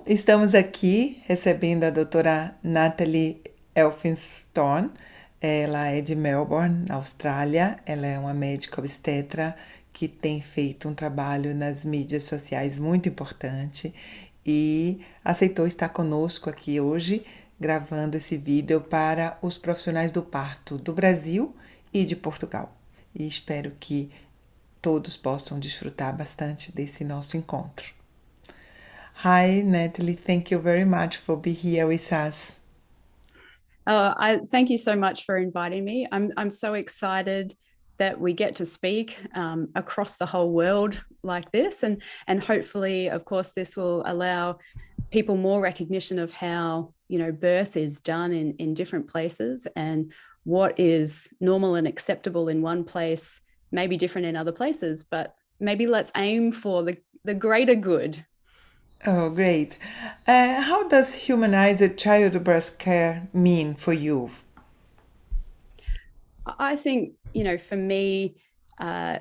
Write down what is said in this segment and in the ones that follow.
Estamos aqui recebendo a doutora Natalie Elphinstone. Ela é de Melbourne, na Austrália. Ela é uma médica obstetra que tem feito um trabalho nas mídias sociais muito importante e aceitou estar conosco aqui hoje, gravando esse vídeo para os profissionais do parto do Brasil e de Portugal. E espero que todos possam desfrutar bastante desse nosso encontro. Hi, Natalie. Thank you very much for being here with us. I thank you so much for inviting me. I'm so excited that we get to speak across the whole world like this, and hopefully, of course, this will allow people more recognition of how birth is done in different places, and what is normal and acceptable in one place may be different in other places. But maybe let's aim for the greater good. Oh, great. How does humanized childbirth care mean for you? I think, for me, the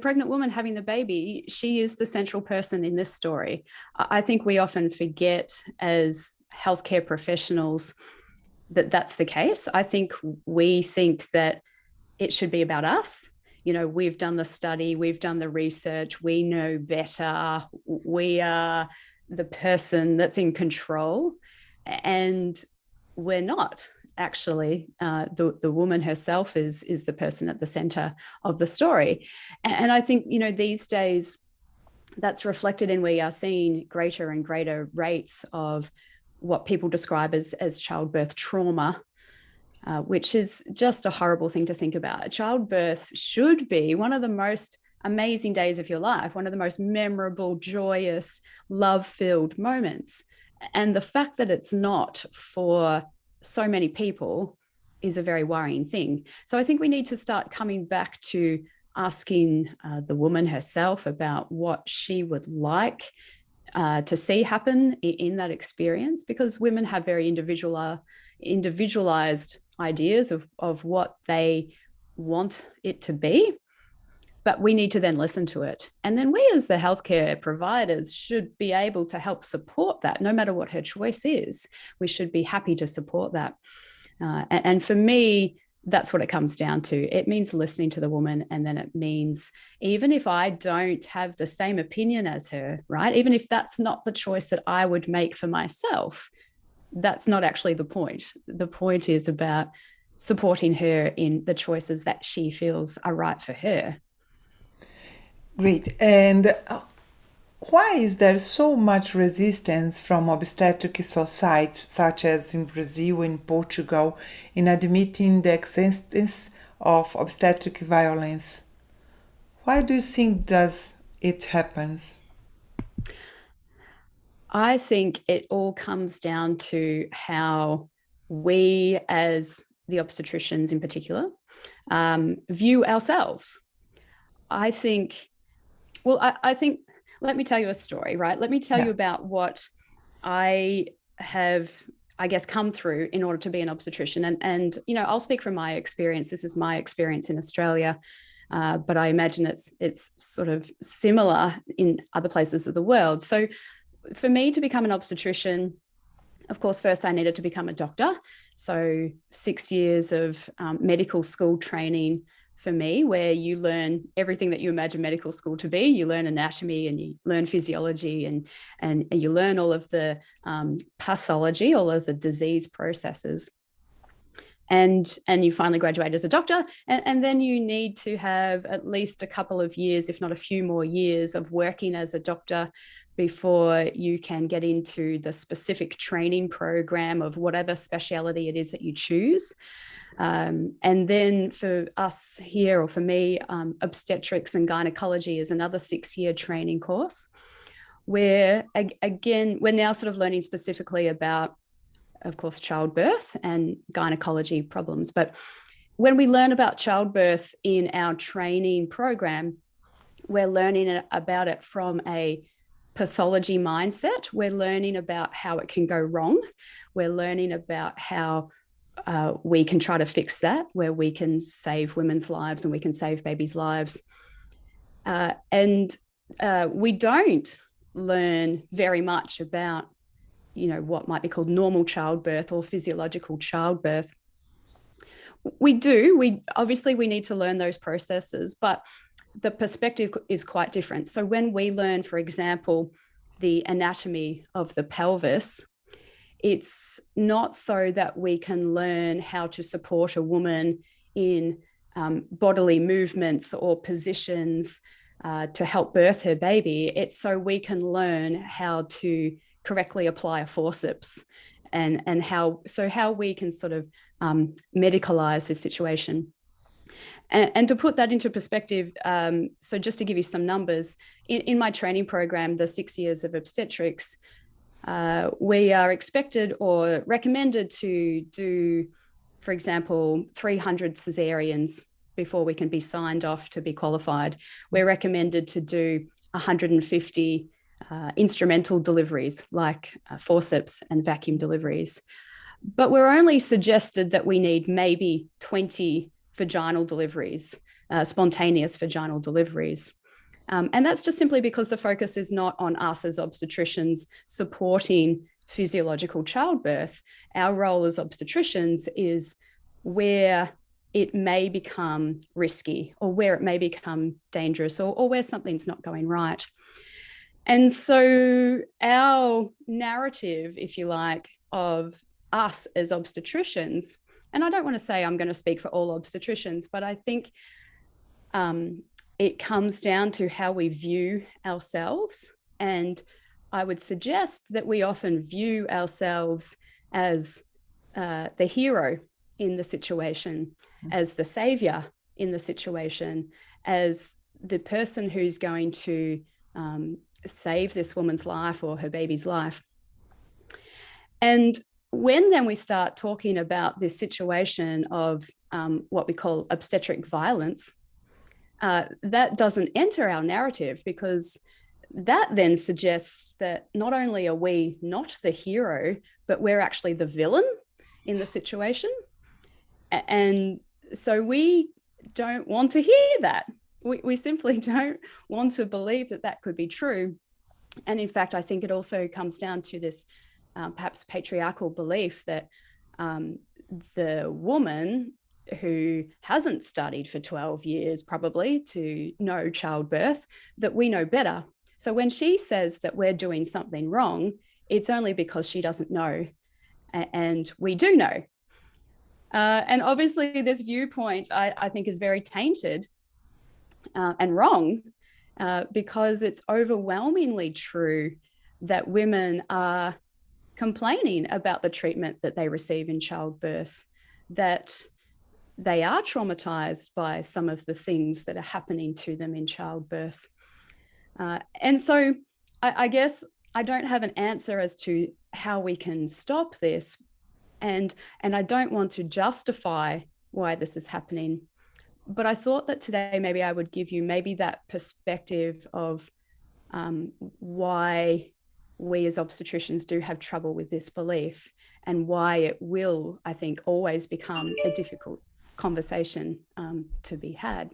pregnant woman having the baby, she is the central person in this story. I think we often forget as healthcare professionals that that's the case. I think we think that it should be about us. We've done the study, we've done the research, we know better, we are the person that's in control, and we're not. Actually, the woman herself is the person at the center of the story. And I think, these days that's reflected in, we are seeing greater and greater rates of what people describe as childbirth trauma, which is just a horrible thing to think about. Childbirth should be one of the most amazing days of your life, one of the most memorable, joyous, love-filled moments. And the fact that it's not for so many people is a very worrying thing. So I think we need to start coming back to asking the woman herself about what she would like to see happen in that experience, because women have very individualized ideas of what they want it to be, but we need to then listen to it. And then we as the healthcare providers should be able to help support that, no matter what her choice is. We should be happy to support that. And for me, that's what it comes down to. It means listening to the woman, and then it means, even if I don't have the same opinion as her, right? Even if that's not the choice that I would make for myself, that's not actually the point. The point is about supporting her in the choices that she feels are right for her. Great. And why is there so much resistance from obstetric societies, such as in Brazil and Portugal, in admitting the existence of obstetric violence? Why do you think does it happens? I think it all comes down to how we, as the obstetricians in particular, view ourselves. I think, let me tell you a story, right? Let me tell you about what I have, I guess, come through in order to be an obstetrician. And I'll speak from my experience. This is my experience in Australia, but I imagine it's sort of similar in other places of the world. So for me to become an obstetrician, of course, first I needed to become a doctor. So 6 years of medical school training for me, where you learn everything that you imagine medical school to be. You learn anatomy, and you learn physiology, and you learn all of the pathology, all of the disease processes. And you finally graduate as a doctor, and then you need to have at least a couple of years, if not a few more years, of working as a doctor before you can get into the specific training program of whatever speciality it is that you choose. And then for us here, or for me, Obstetrics and Gynecology is another 6-year training course, where, again, we're now sort of learning specifically about, of course, childbirth and gynecology problems. But when we learn about childbirth in our training program, we're learning about it from a pathology mindset. We're learning about how it can go wrong. We're learning about how we can try to fix that, where we can save women's lives and we can save babies' lives. And we don't learn very much about, what might be called normal childbirth or physiological childbirth. We obviously need to learn those processes, but the perspective is quite different. So when we learn, for example, the anatomy of the pelvis, it's not so that we can learn how to support a woman in bodily movements or positions to help birth her baby. It's so we can learn how to correctly apply a forceps and how we can sort of medicalize this situation. And to put that into perspective, so just to give you some numbers, in my training program, the 6 years of obstetrics, we are expected or recommended to do, for example, 300 cesareans before we can be signed off to be qualified. We're recommended to do 150 instrumental deliveries like forceps and vacuum deliveries. But we're only suggested that we need maybe 20 vaginal deliveries, spontaneous vaginal deliveries. And that's just simply because the focus is not on us as obstetricians supporting physiological childbirth. Our role as obstetricians is where it may become risky or where it may become dangerous or where something's not going right. And so our narrative, if you like, of us as obstetricians, and I don't want to say I'm going to speak for all obstetricians, but I think it comes down to how we view ourselves. And I would suggest that we often view ourselves as the hero in the situation, as the savior in the situation, as the person who's going to save this woman's life or her baby's life. And when then we start talking about this situation of what we call obstetric violence, that doesn't enter our narrative, because that then suggests that not only are we not the hero, but we're actually the villain in the situation. And so we don't want to hear that. We simply don't want to believe that that could be true. And in fact, I think it also comes down to this perhaps patriarchal belief that the woman who hasn't studied for 12 years probably to know childbirth, that we know better. So when she says that we're doing something wrong, it's only because she doesn't know, and we do know. And obviously this viewpoint I think is very tainted and wrong, because it's overwhelmingly true that women are complaining about the treatment that they receive in childbirth, that they are traumatized by some of the things that are happening to them in childbirth. And so I guess I don't have an answer as to how we can stop this. And I don't want to justify why this is happening. But I thought that today maybe I would give you maybe that perspective of why we as obstetricians do have trouble with this belief, and why it will, I think, always become a difficult conversation to be had.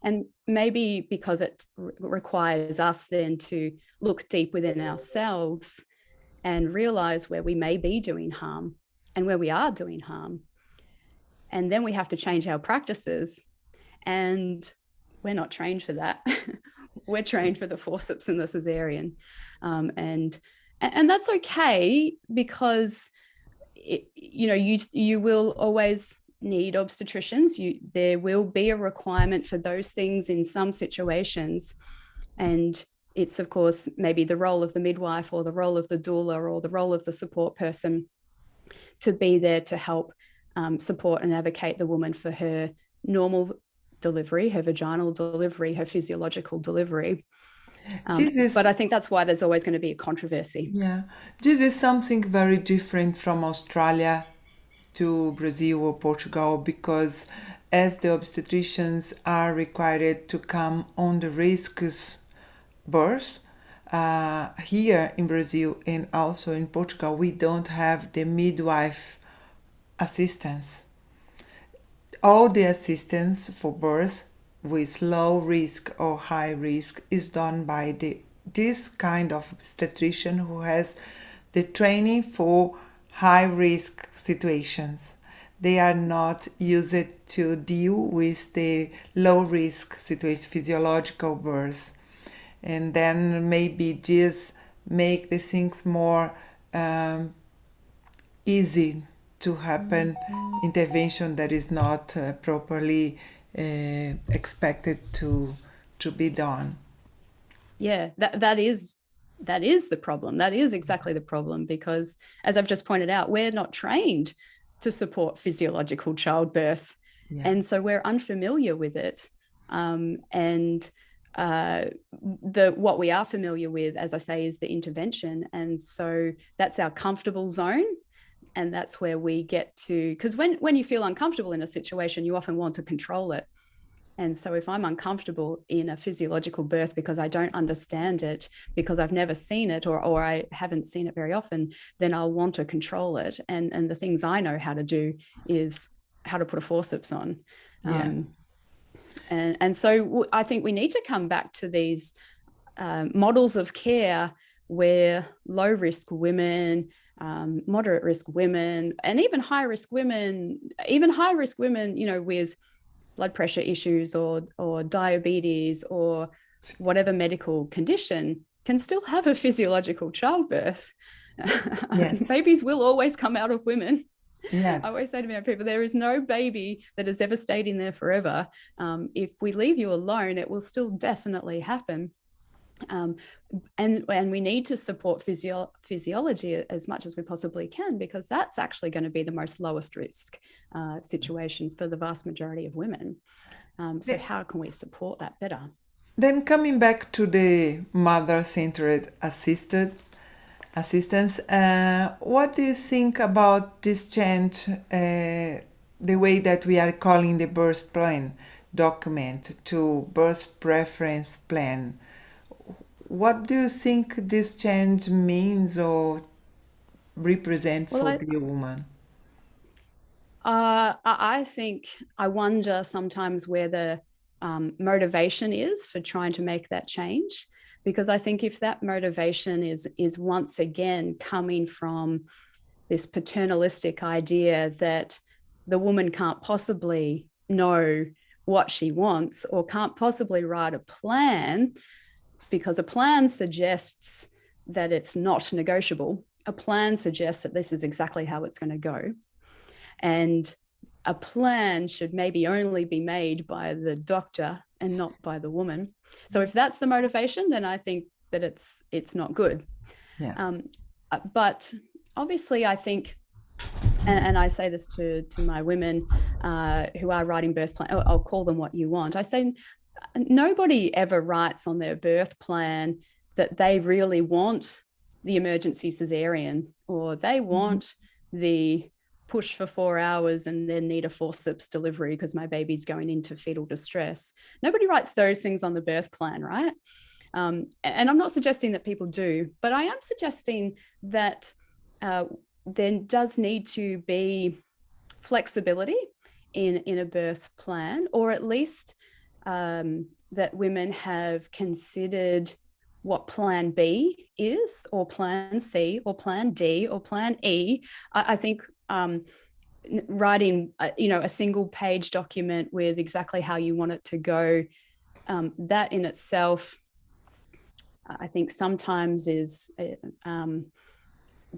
And maybe because it requires us then to look deep within ourselves and realize where we may be doing harm and where we are doing harm. And then we have to change our practices. And we're not trained for that. We're trained for the forceps and the cesarean. And that's okay, because you will always need obstetricians. There will be a requirement for those things in some situations. And it's, of course, maybe the role of the midwife or the role of the doula or the role of the support person to be there to help support and advocate the woman for her normal delivery, her vaginal delivery, her physiological delivery. But I think that's why there's always going to be a controversy. Yeah, this is something very different from Australia to Brazil or Portugal, because as the obstetricians are required to come on the risks births, here in Brazil and also in Portugal, we don't have the midwife assistance. All the assistance for birth with low risk or high risk is done by the this kind of obstetrician who has the training for high risk situations. They are not used to deal with the low risk situation, physiological births. And then maybe this make the things more easy to happen, intervention that is not properly expected to be done. Yeah, that is the problem. That is exactly the problem, because as I've just pointed out, we're not trained to support physiological childbirth. Yeah. And so we're unfamiliar with it. What we are familiar with, as I say, is the intervention. And so that's our comfortable zone. And that's where we get to, because when you feel uncomfortable in a situation, you often want to control it. And so if I'm uncomfortable in a physiological birth because I don't understand it, because I've never seen it, or I haven't seen it very often, then I'll want to control it. And the things I know how to do is how to put a forceps on. Yeah. And so I think we need to come back to these models of care where low risk women, moderate risk women, and even high risk women, with blood pressure issues or diabetes or whatever medical condition can still have a physiological childbirth. Yes. Babies will always come out of women. Yes. I always say to my people, there is no baby that has ever stayed in there forever. If we leave you alone, it will still definitely happen. And we need to support physiology as much as we possibly can, because that's actually going to be the most lowest risk situation for the vast majority of women. So how can we support that better? Then coming back to the mother-centered assistance, what do you think about this change, the way that we are calling the birth plan document to birth preference plan? What do you think this change means or represents for the woman? I wonder sometimes where the motivation is for trying to make that change, because I think if that motivation is once again coming from this paternalistic idea that the woman can't possibly know what she wants or can't possibly write a plan, because a plan suggests that it's not negotiable. A plan suggests that this is exactly how it's going to go. And a plan should maybe only be made by the doctor and not by the woman. So if that's the motivation, then I think that it's not good. Yeah. But obviously I think, and I say this to my women who are writing birth plan, I'll call them what you want. I say, nobody ever writes on their birth plan that they really want the emergency cesarean, or they want the push for 4 hours and then need a forceps delivery because my baby's going into fetal distress. Nobody writes those things on the birth plan, right? And I'm not suggesting that people do, but I am suggesting that there does need to be flexibility in a birth plan, or at least that women have considered what plan B is, or plan C, or plan D, or plan E. I think writing, a single page document with exactly how you want it to go, that in itself, I think sometimes is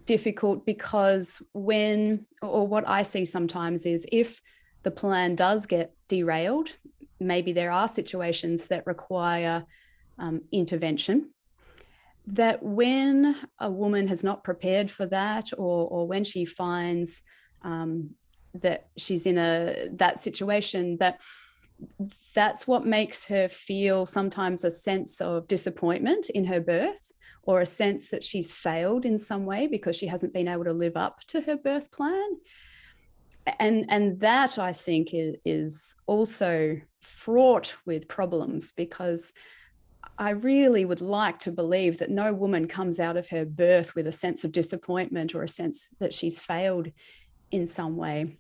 difficult, because what I see sometimes is if the plan does get derailed, maybe there are situations that require intervention, that when a woman has not prepared for that, or when she finds that she's in that situation, that's what makes her feel sometimes a sense of disappointment in her birth, or a sense that she's failed in some way because she hasn't been able to live up to her birth plan. And that, I think, is also fraught with problems, because I really would like to believe that no woman comes out of her birth with a sense of disappointment or a sense that she's failed in some way.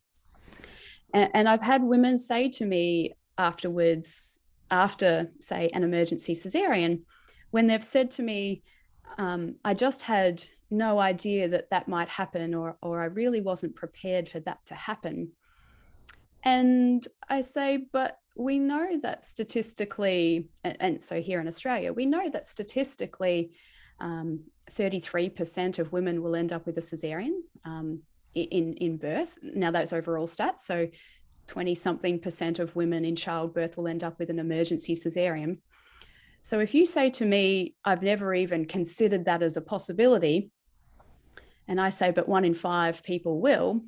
And I've had women say to me afterwards, after, say, an emergency cesarean, when they've said to me, I just had no idea that that might happen, or I really wasn't prepared for that to happen. And I say, but we know that statistically, and so here in Australia, we know that statistically 33% of women will end up with a cesarean in birth. Now that's overall stats. So 20-something% of women in childbirth will end up with an emergency cesarean. So if you say to me, I've never even considered that as a possibility, and I say, but 1 in 5 people will.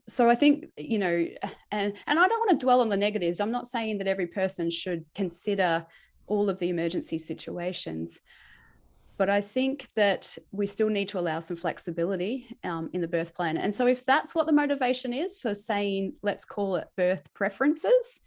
So I think, you know, and I don't want to dwell on the negatives. I'm not saying that every person should consider all of the emergency situations, but I think that we still need to allow some flexibility in the birth plan. And so if that's what the motivation is for saying, let's call it birth preferences,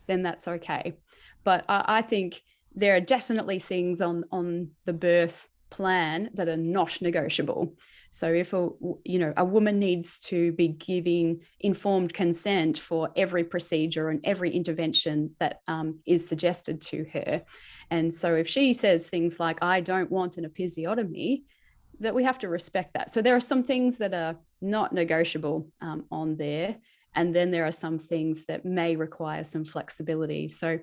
then that's okay. But I think there are definitely things on the birth plan that are not negotiable. So if a woman needs to be giving informed consent for every procedure and every intervention that is suggested to her, and so if she says things like, I don't want an episiotomy, that we have to respect that. So there are some things that are not negotiable on there, and then there are some things that may require some flexibility. So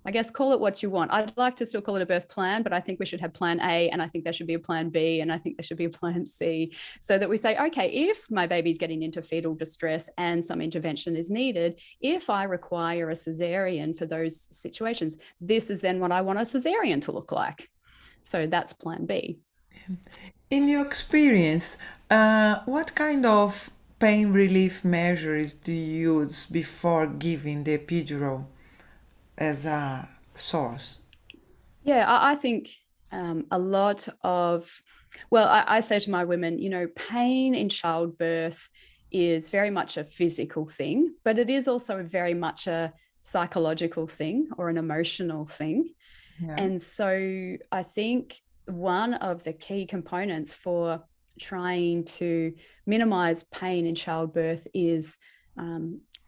I guess call it what you want. I'd like to still call it a birth plan, but I think we should have plan A, and I think there should be a plan B, and I think there should be a plan C, so that we say, okay, if my baby's getting into fetal distress and some intervention is needed, if I require a cesarean for those situations, this is then what I want a cesarean to look like. So that's plan B. In your experience, what kind of pain relief measures do you use before giving the epidural as a source? Yeah, I think a lot of, well, I say to my women, you know, pain in childbirth is very much a physical thing, but it is also very much a psychological thing or an emotional thing. Yeah. And so I think one of the key components for trying to minimize pain in childbirth is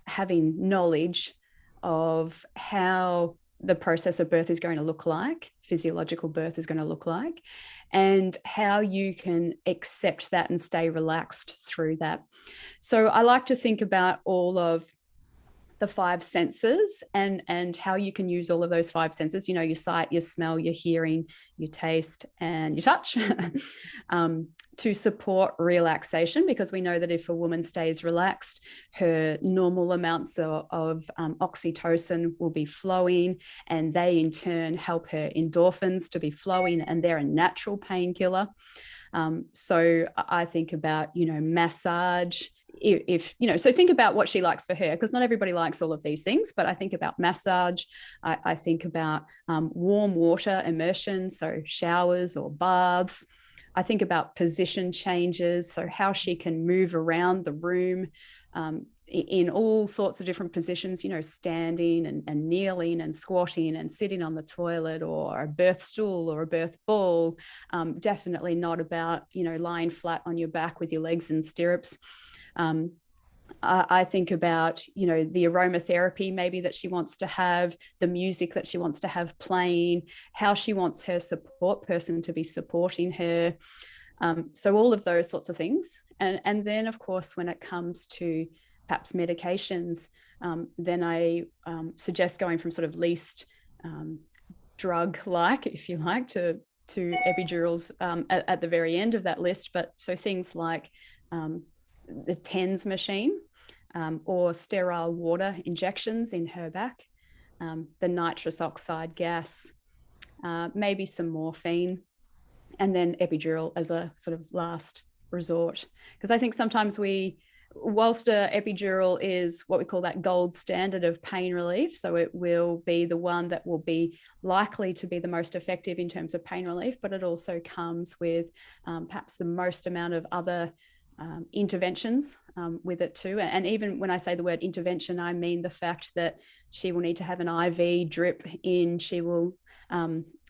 having knowledge of how the process of birth is going to look like, physiological birth is going to look like, and how you can accept that and stay relaxed through that. So I like to think about all of the 5 senses and how you can use all of those 5 senses, you know, your sight, your smell, your hearing, your taste, and your touch, to support relaxation, because we know that if a woman stays relaxed, her normal amounts of oxytocin will be flowing, and they in turn help her endorphins to be flowing, and they're a natural painkiller. So I think about, you know, massage. If you know, so think about what she likes for her, because not everybody likes all of these things, but I think about massage. I think about warm water immersion, so showers or baths. I think about position changes, so how she can move around the room in all sorts of different positions, you know, standing and kneeling and squatting and sitting on the toilet or a birth stool or a birth ball. Definitely not about, you know, lying flat on your back with your legs in stirrups. I think about, you know, the aromatherapy maybe that she wants to have, the music that she wants to have playing, how she wants her support person to be supporting her. So all of those sorts of things. And then, of course, when it comes to perhaps medications, then I suggest going from sort of least drug-like, if you like, to epidurals at the very end of that list. But so things like the TENS machine, or sterile water injections in her back, the nitrous oxide gas, maybe some morphine, and then epidural as a sort of last resort. Because I think sometimes whilst a epidural is what we call that gold standard of pain relief, so it will be the one that will be likely to be the most effective in terms of pain relief, but it also comes with perhaps the most amount of other interventions with it too. And even when I say the word intervention, I mean the fact that she will need to have an IV drip in, she will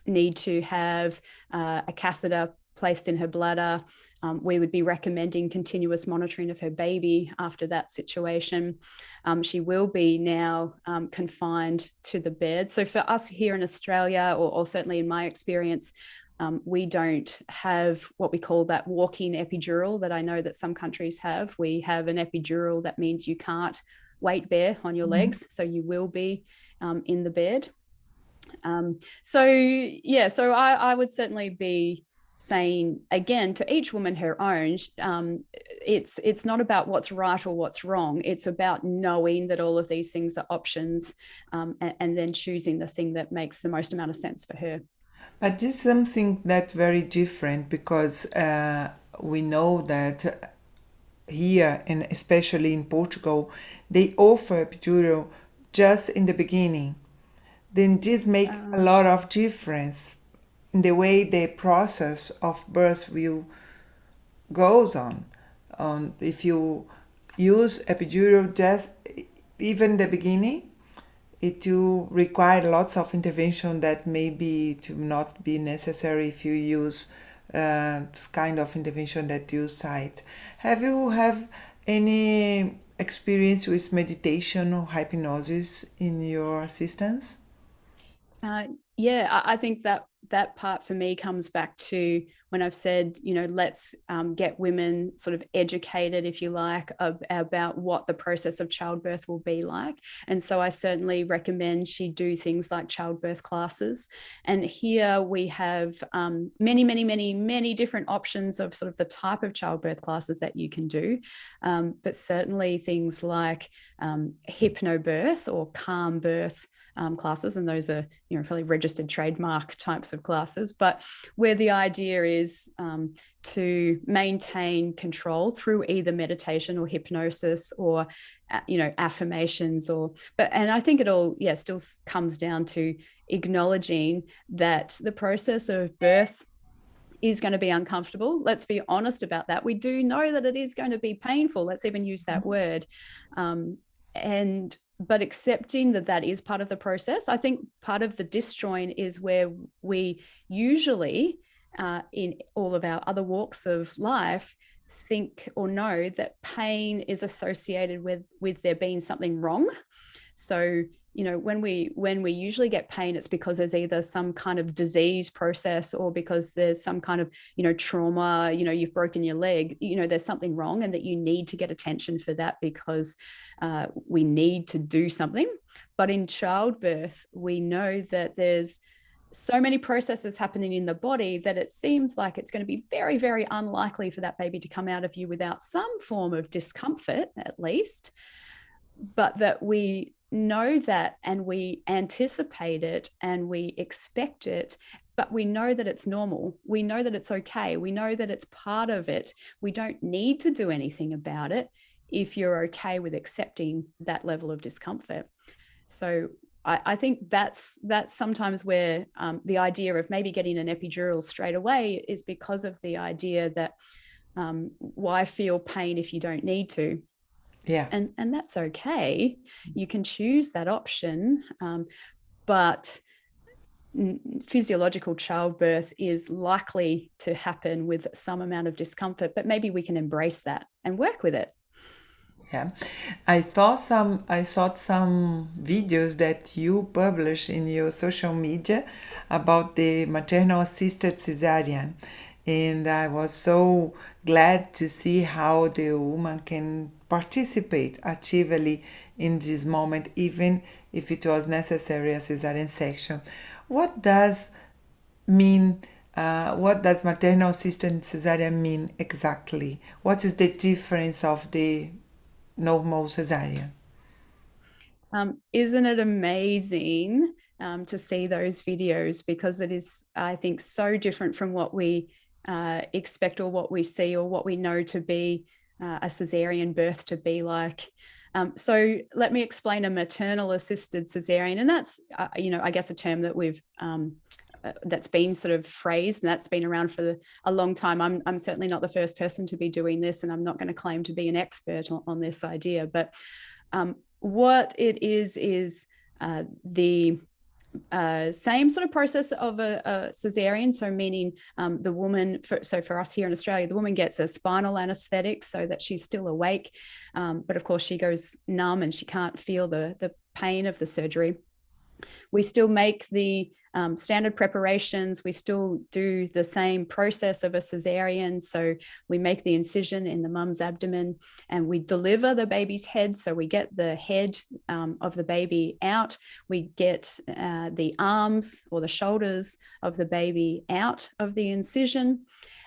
need to have a catheter placed in her bladder. We would be recommending continuous monitoring of her baby after that situation. She will be now confined to the bed. So for us here in Australia, or certainly in my experience, we don't have what we call that walk-in epidural that I know that some countries have. We have an epidural that means you can't weight bear on your legs, so you will be in the bed. So I would certainly be saying, again, to each woman her own. It's not about what's right or what's wrong. It's about knowing that all of these things are options, and then choosing the thing that makes the most amount of sense for her. But this is something that's very different, because we know that here, and especially in Portugal, they offer epidural just in the beginning. Then this makes a lot of difference in the way the process of birth will goes on. If you use epidural just even the beginning, it will require lots of intervention that maybe to not be necessary if you use this kind of intervention that you cite. Have you any experience with meditation or hypnosis in your assistance? I think that part for me comes back to when I've said, let's get women sort of educated, if you like, about what the process of childbirth will be like. And so I certainly recommend she do things like childbirth classes. And here we have many, many, many, many different options of sort of the type of childbirth classes that you can do. But certainly things like hypnobirth or calm birth classes, and those are fairly registered trademark types of classes, but where the idea is to maintain control through either meditation or hypnosis or affirmations, and I think it all still comes down to acknowledging that the process of birth is going to be uncomfortable. Let's be honest about that. We do know that it is going to be painful. Let's even use that word. But accepting that is part of the process. I think part of the disjoin is where we usually, in all of our other walks of life, think or know that pain is associated with there being something wrong. So, when we usually get pain, it's because there's either some kind of disease process or because there's some kind of, trauma, you've broken your leg, there's something wrong and that you need to get attention for that because we need to do something. But in childbirth, we know that there's so many processes happening in the body that it seems like it's going to be very, very unlikely for that baby to come out of you without some form of discomfort, at least. But that we know that and we anticipate it and we expect it, but we know that it's normal. We know that it's okay. We know that it's part of it. We don't need to do anything about it if you're okay with accepting that level of discomfort. So I think that's sometimes where the idea of maybe getting an epidural straight away is because of the idea that why feel pain if you don't need to? Yeah. And that's okay. You can choose that option, but physiological childbirth is likely to happen with some amount of discomfort, but maybe we can embrace that and work with it. Yeah, I saw some videos that you published in your social media about the maternal assisted cesarean, and I was so glad to see how the woman can participate actively in this moment, even if it was necessary a cesarean section. What does maternal assisted cesarean mean exactly? What is the difference of the normal cesarean? Isn't it amazing to see those videos, because it is, I think, so different from what we expect or what we see or what we know to be a cesarean birth to be like. So let me explain a maternal assisted cesarean, and that's I guess a term that we've that's been sort of phrased, and that's been around for a long time. I'm certainly not the first person to be doing this, and I'm not going to claim to be an expert on this idea, but what it is the same sort of process of a cesarean, so meaning the woman, for us here in Australia, the woman gets a spinal anesthetic so that she's still awake, but of course she goes numb and she can't feel the pain of the surgery. We still make the standard preparations. We still do the same process of a cesarean. So we make the incision in the mum's abdomen and we deliver the baby's head. So we get the head of the baby out. We get the arms or the shoulders of the baby out of the incision.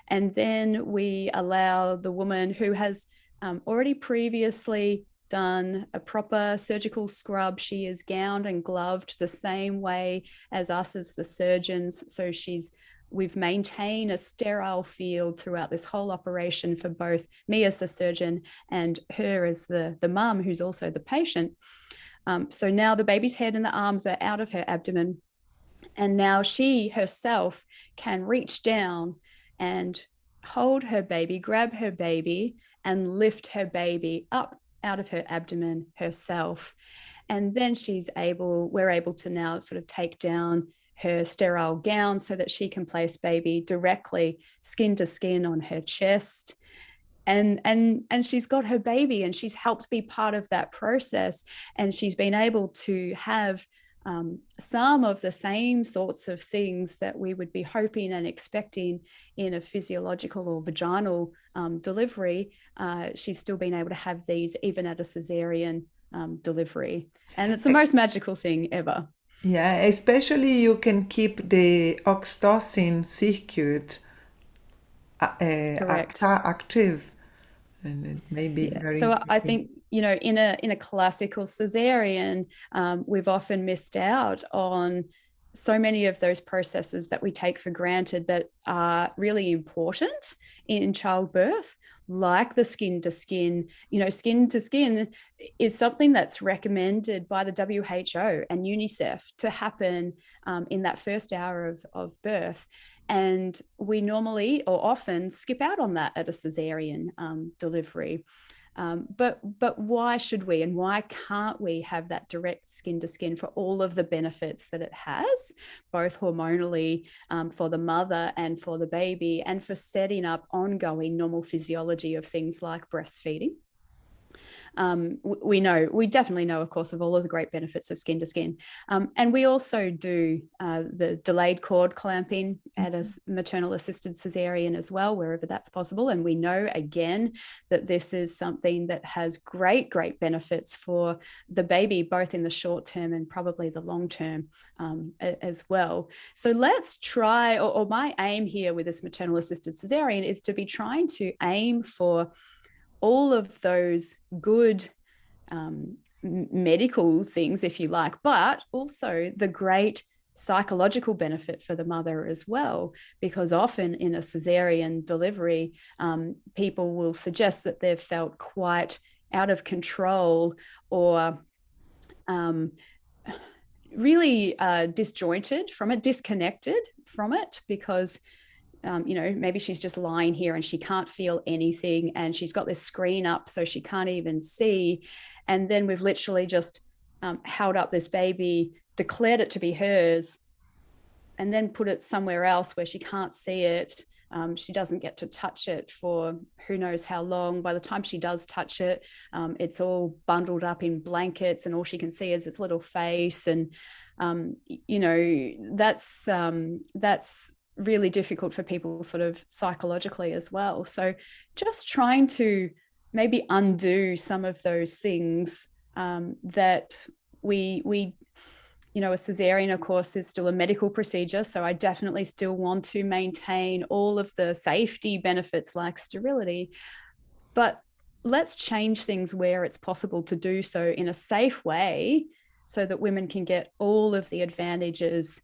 And then we allow the woman who has already previously done a proper surgical scrub. She is gowned and gloved the same way as us as the surgeons. So we've maintained a sterile field throughout this whole operation for both me as the surgeon and her as the mum, who's also the patient. So now the baby's head and the arms are out of her abdomen. And now she herself can reach down and hold her baby, grab her baby, and lift her baby up out of her abdomen herself. And then we're able to now sort of take down her sterile gown so that she can place baby directly skin to skin on her chest. And she's got her baby and she's helped be part of that process. And she's been able to have some of the same sorts of things that we would be hoping and expecting in a physiological or vaginal delivery. She's still been able to have these even at a cesarean delivery. And it's the most magical thing ever. Yeah, especially you can keep the oxytocin circuit active. And it may be very so I think, in a classical cesarean, we've often missed out on so many of those processes that we take for granted that are really important in childbirth, like the skin to skin. Skin to skin is something that's recommended by the WHO and UNICEF to happen in that first hour of birth. And we normally or often skip out on that at a cesarean delivery. But why should we, and why can't we have that direct skin to skin for all of the benefits that it has, both hormonally for the mother and for the baby, and for setting up ongoing normal physiology of things like breastfeeding? We definitely know, of course, of all of the great benefits of skin to skin. And we also do the delayed cord clamping at a maternal assisted cesarean as well, wherever that's possible. And we know, again, that this is something that has great benefits for the baby, both in the short term and probably the long term as well. So let's try, or my aim here with this maternal assisted cesarean is to be trying to aim for all of those good medical things, if you like, but also the great psychological benefit for the mother as well, because often in a cesarean delivery, people will suggest that they've felt quite out of control or really disjointed from it, disconnected from it, because maybe she's just lying here and she can't feel anything and she's got this screen up so she can't even see. And then we've literally just held up this baby, declared it to be hers, and then put it somewhere else where she can't see it. She doesn't get to touch it for who knows how long. By the time she does touch it, it's all bundled up in blankets and all she can see is its little face. And, that's really difficult for people sort of psychologically as well. So just trying to maybe undo some of those things that we a cesarean, of course, is still a medical procedure. So I definitely still want to maintain all of the safety benefits like sterility, but let's change things where it's possible to do so in a safe way so that women can get all of the advantages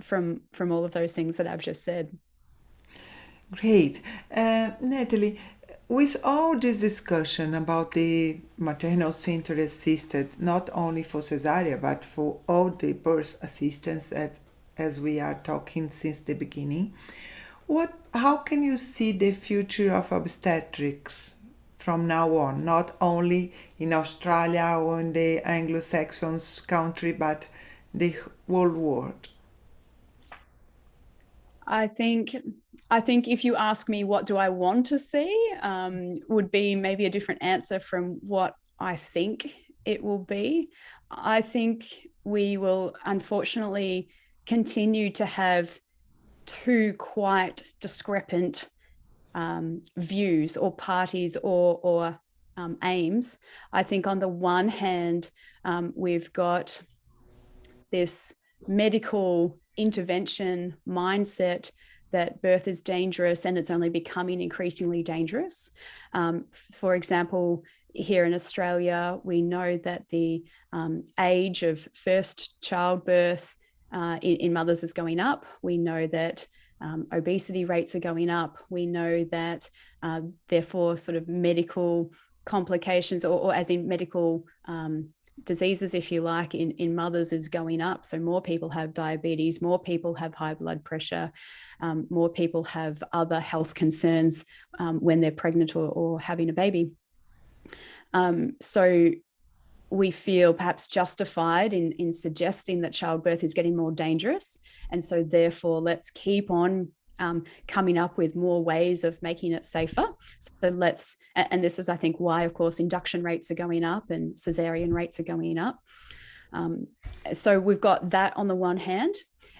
from all of those things that I've just said. Great. Natalie, with all this discussion about the maternal center assisted, not only for cesarean, but for all the birth assistance as we are talking since the beginning, how can you see the future of obstetrics from now on, not only in Australia or in the Anglo-Saxon country, but the whole world? I think if you ask me what do I want to see, would be maybe a different answer from what I think it will be. I think we will unfortunately continue to have two quite discrepant views or parties or aims. I think on the one hand, we've got this medical intervention mindset that birth is dangerous and it's only becoming increasingly dangerous. For example, here in Australia, we know that the age of first childbirth in mothers is going up. We know that obesity rates are going up. We know that therefore sort of medical complications or as in medical diseases, if you like, in mothers is going up. So more people have diabetes, more people have high blood pressure, more people have other health concerns when they're pregnant or having a baby. So we feel perhaps justified in suggesting that childbirth is getting more dangerous. And so therefore, let's keep on coming up with more ways of making it safer. So and this is, I think, why, of course, induction rates are going up and Cesarian rates are going up. So we've got that on the one hand.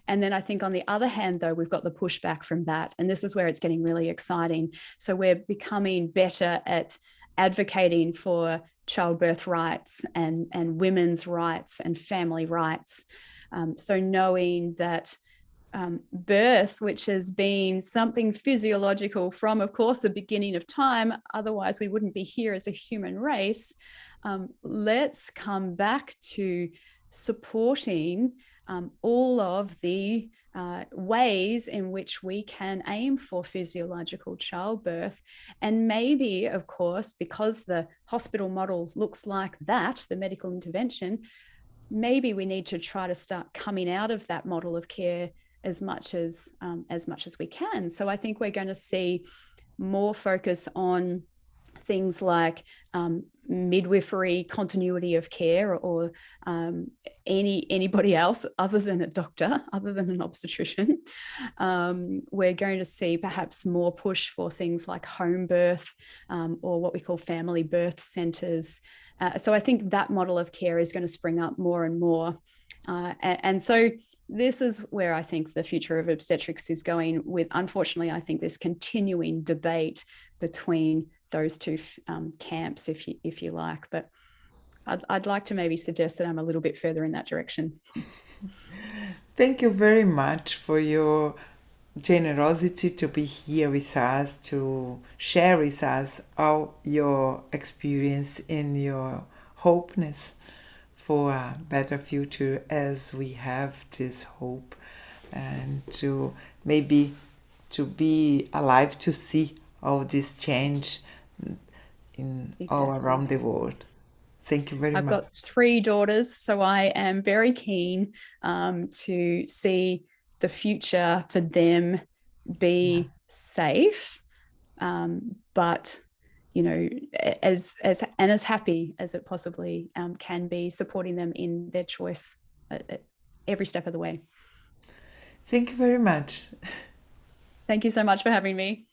And then I think on the other hand, though, we've got the pushback from that. And this is where it's getting really exciting. So we're becoming better at advocating for childbirth rights and women's rights and family rights. So knowing that birth, which has been something physiological from, of course, the beginning of time, otherwise we wouldn't be here as a human race, let's come back to supporting all of the ways in which we can aim for physiological childbirth. And maybe, of course, because the hospital model looks like that, the medical intervention, maybe we need to try to start coming out of that model of care as much as we can. So I think we're going to see more focus on things like midwifery continuity of care or anybody else other than a doctor, other than an obstetrician. We're going to see perhaps more push for things like home birth or what we call family birth centres. So I think that model of care is going to spring up more and more. And so this is where I think the future of obstetrics is going with, unfortunately, I think this continuing debate between those two camps, if you like. But I'd like to maybe suggest that I'm a little bit further in that direction. Thank you very much for your generosity to be here with us, to share with us all your experience and your hopeness for a better future, as we have this hope, and to maybe to be alive to see all this change in all around the world. Thank you very much. I've got 3 daughters, so I am very keen to see the future for them be safe, but as happy as it possibly can be, supporting them in their choice at every step of the way. Thank you very much. Thank you so much for having me.